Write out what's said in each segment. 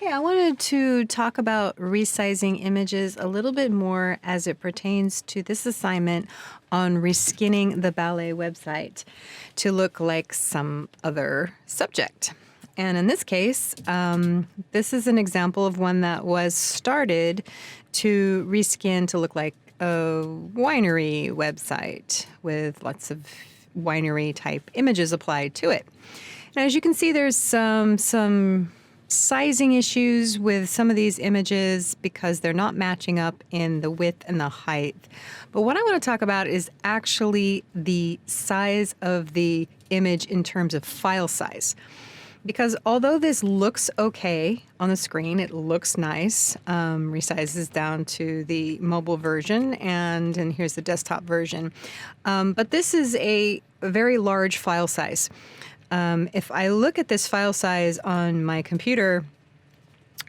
Okay, I wanted to talk about resizing images a little bit more as it pertains to this assignment on reskinning the ballet website to look like some other subject. And in this case, this is an example of one that was started to reskin to look like a winery website with lots of winery type images applied to it. And as you can see, there's some sizing issues with some of these images because they're not matching up in the width and the height. But what I want to talk about is actually the size of the image in terms of file size. Because although this looks okay on the screen, it looks nice, resizes down to the mobile version, and here's the desktop version. But this is a very large file size. If I look at this file size on my computer,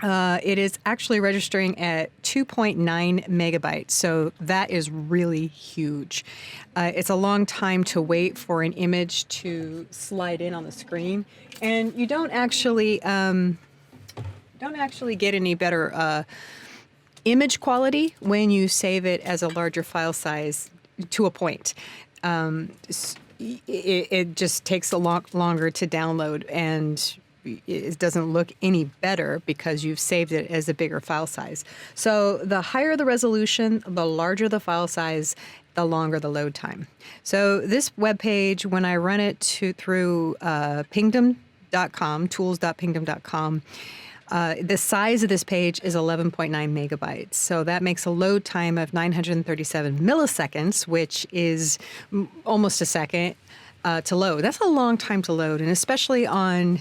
it is actually registering at 2.9 megabytes. So that is really huge. It's a long time to wait for an image to slide in on the screen. And you don't actually get any better image quality when you save it as a larger file size to a point. It just takes a lot longer to download, and it doesn't look any better because you've saved it as a bigger file size. So the higher the resolution, the larger the file size, the longer the load time. So this web page, when I run it through pingdom.com, tools.pingdom.com, the size of this page is 11.9 megabytes. So that makes a load time of 937 milliseconds, which is almost a second to load. That's a long time to load, and especially on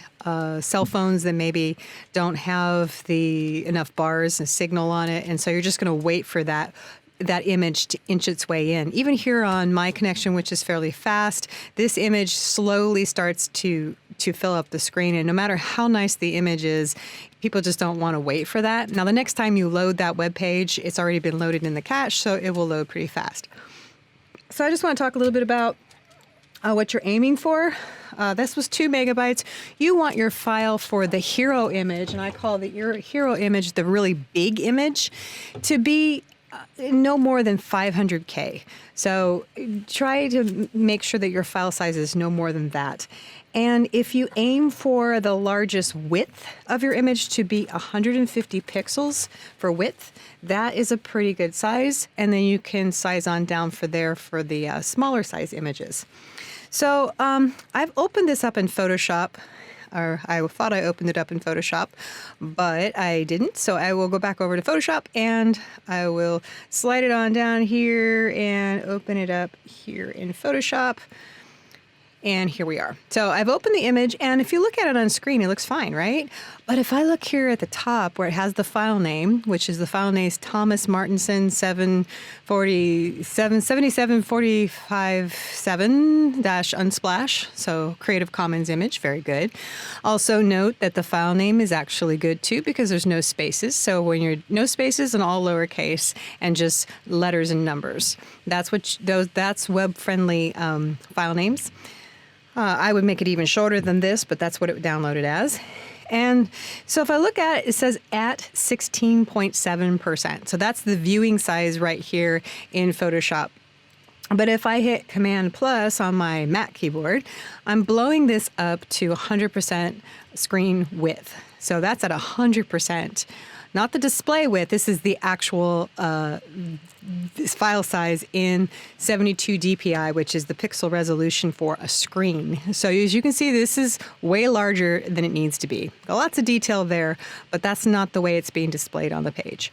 cell phones that maybe don't have enough bars and signal on it. And so you're just going to wait for that image to inch its way in. Even here on my connection, which is fairly fast, this image slowly starts to fill up the screen. And no matter how nice the image is, people just don't want to wait for that. Now, the next time you load that web page, it's already been loaded in the cache, so it will load pretty fast. So I just want to talk a little bit about what you're aiming for. This was 2 megabytes. You want your file for the hero image, and I call your hero image the really big image, to be no more than 500K. So try to make sure that your file size is no more than that. And if you aim for the largest width of your image to be 150 pixels for width, that is a pretty good size. And then you can size on down for the smaller size images. So I've opened this up in Photoshop. Or I thought I opened it up in Photoshop, but I didn't. So I will go back over to Photoshop and I will slide it on down here and open it up here in Photoshop. And here we are. So I've opened the image, and if you look at it on screen, it looks fine, right? But if I look here at the top where it has the file name, which is the file name Thomas Martinson 747-unsplash, so Creative Commons image, very good. Also note that the file name is actually good too because there's no spaces. So when you're no spaces and all lowercase and just letters and numbers, that's web-friendly file names. I would make it even shorter than this, but that's what it downloaded as. And so if I look at it, it says at 16.7%. So that's the viewing size right here in Photoshop. But if I hit Command plus on my Mac keyboard, I'm blowing this up to 100% screen width. So that's at 100%. Not the display width. This is the actual this file size in 72 dpi, which is the pixel resolution for a screen. So as you can see, this is way larger than it needs to be. Got lots of detail there, but that's not the way it's being displayed on the page.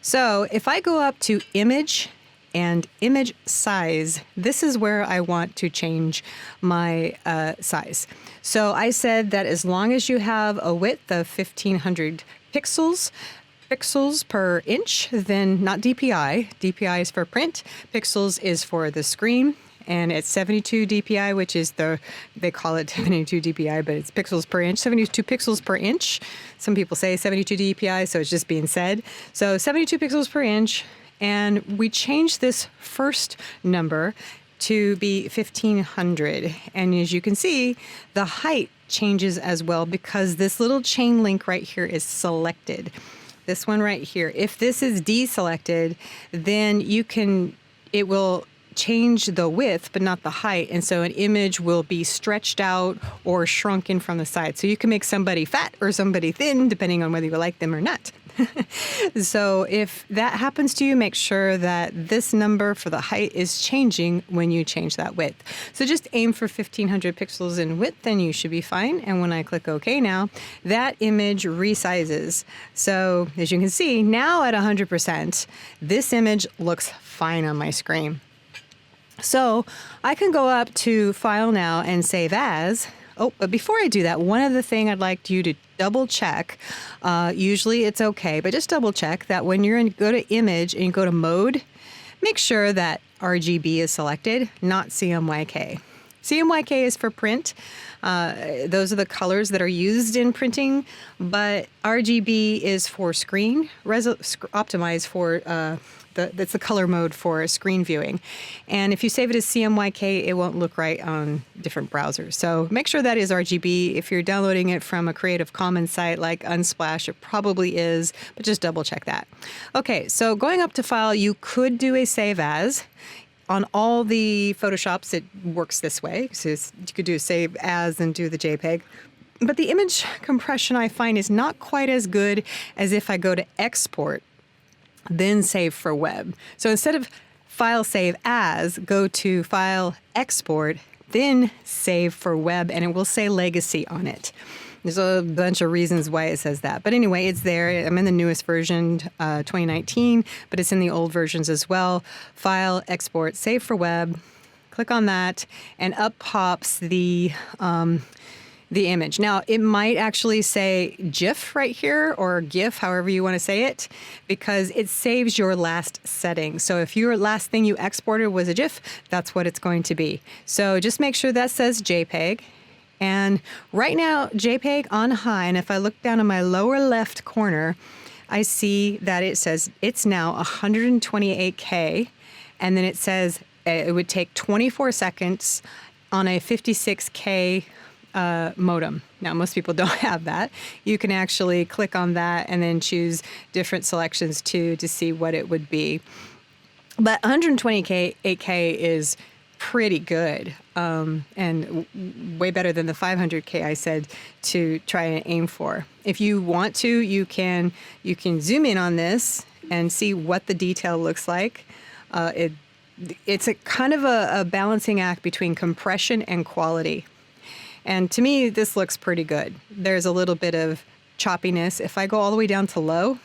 So if I go up to image and image size, this is where I want to change my size. So I said that as long as you have a width of 1500 pixels per inch, then not DPI. DPI is for print. Pixels is for the screen. And it's 72 DPI, which is they call it 72 DPI, but it's pixels per inch, 72 pixels per inch. Some people say 72 DPI, so it's just being said. So 72 pixels per inch. And we changed this first number to be 1500. And as you can see, the height changes as well because this little chain link right here is selected. This one right here. If this is deselected, then it will change the width but not the height, and so an image will be stretched out or shrunken from the side. So you can make somebody fat or somebody thin depending on whether you like them or not. So if that happens to you, make sure that this number for the height is changing when you change that width. So just aim for 1500 pixels in width and you should be fine. And when I click OK now, that image resizes. So as you can see, now at 100%, this image looks fine on my screen. So I can go up to File now and Save As. Oh, but before I do that, one other thing I'd like you to double check. Usually it's okay, but just double check that when you're go to Image and you go to Mode, make sure that RGB is selected, not CMYK. CMYK is for print. Those are the colors that are used in printing, but RGB is for screen, optimized for that's the color mode for screen viewing. And if you save it as CMYK, it won't look right on different browsers. So make sure that is RGB. If you're downloading it from a Creative Commons site like Unsplash, it probably is, but just double check that. Okay, so going up to File, you could do a Save As. On all the Photoshops, it works this way. So you could do a Save As and do the JPEG. But the image compression I find is not quite as good as if I go to Export, then Save for Web. So instead of File Save As, go to File Export, then Save for Web, and it will say Legacy on it. There's a bunch of reasons why it says that. But anyway, it's there. I'm in the newest version, 2019, but it's in the old versions as well. File, Export, Save for Web. Click on that, and up pops the image. Now, it might actually say GIF right here, or GIF, however you want to say it, because it saves your last setting. So if your last thing you exported was a GIF, that's what it's going to be. So just make sure that says JPEG. And right now, JPEG on high, and if I look down in my lower left corner, I see that it says it's now 128K, and then it says it would take 24 seconds on a 56K modem. Now, most people don't have that. You can actually click on that and then choose different selections too to see what it would be. But 128K, 8K is pretty good, and way better than the 500K I said to try and aim for. If you want to, you can zoom in on this and see what the detail looks like. It's a kind of a balancing act between compression and quality. And to me, this looks pretty good. There's a little bit of choppiness. If I go all the way down to low,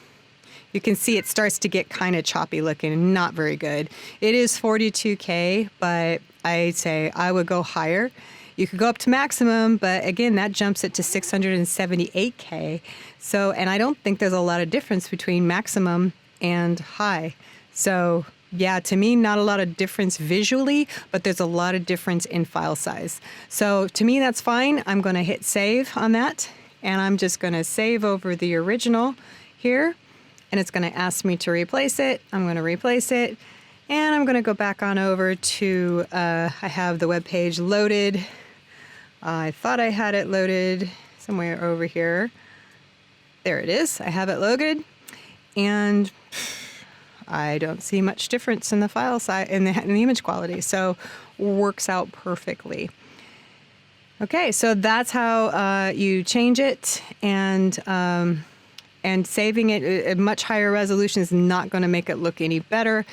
you can see it starts to get kind of choppy looking and not very good. It is 42K, but I'd say I would go higher. You could go up to maximum, but again, that jumps it to 678K. So, and I don't think there's a lot of difference between maximum and high. So yeah, to me, not a lot of difference visually, but there's a lot of difference in file size. So to me, that's fine. I'm going to hit save on that, and I'm just going to save over the original here, and it's going to ask me to replace it. I'm going to replace it, and I'm going to go back on over to, I have the web page loaded. I thought I had it loaded somewhere over here. There it is. I have it loaded, and I don't see much difference in the file size, in the image quality, so works out perfectly. Okay, so that's how you change it, and saving it at much higher resolution is not going to make it look any better.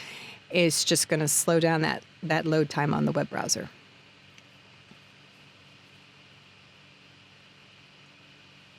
It's just going to slow down that load time on the web browser.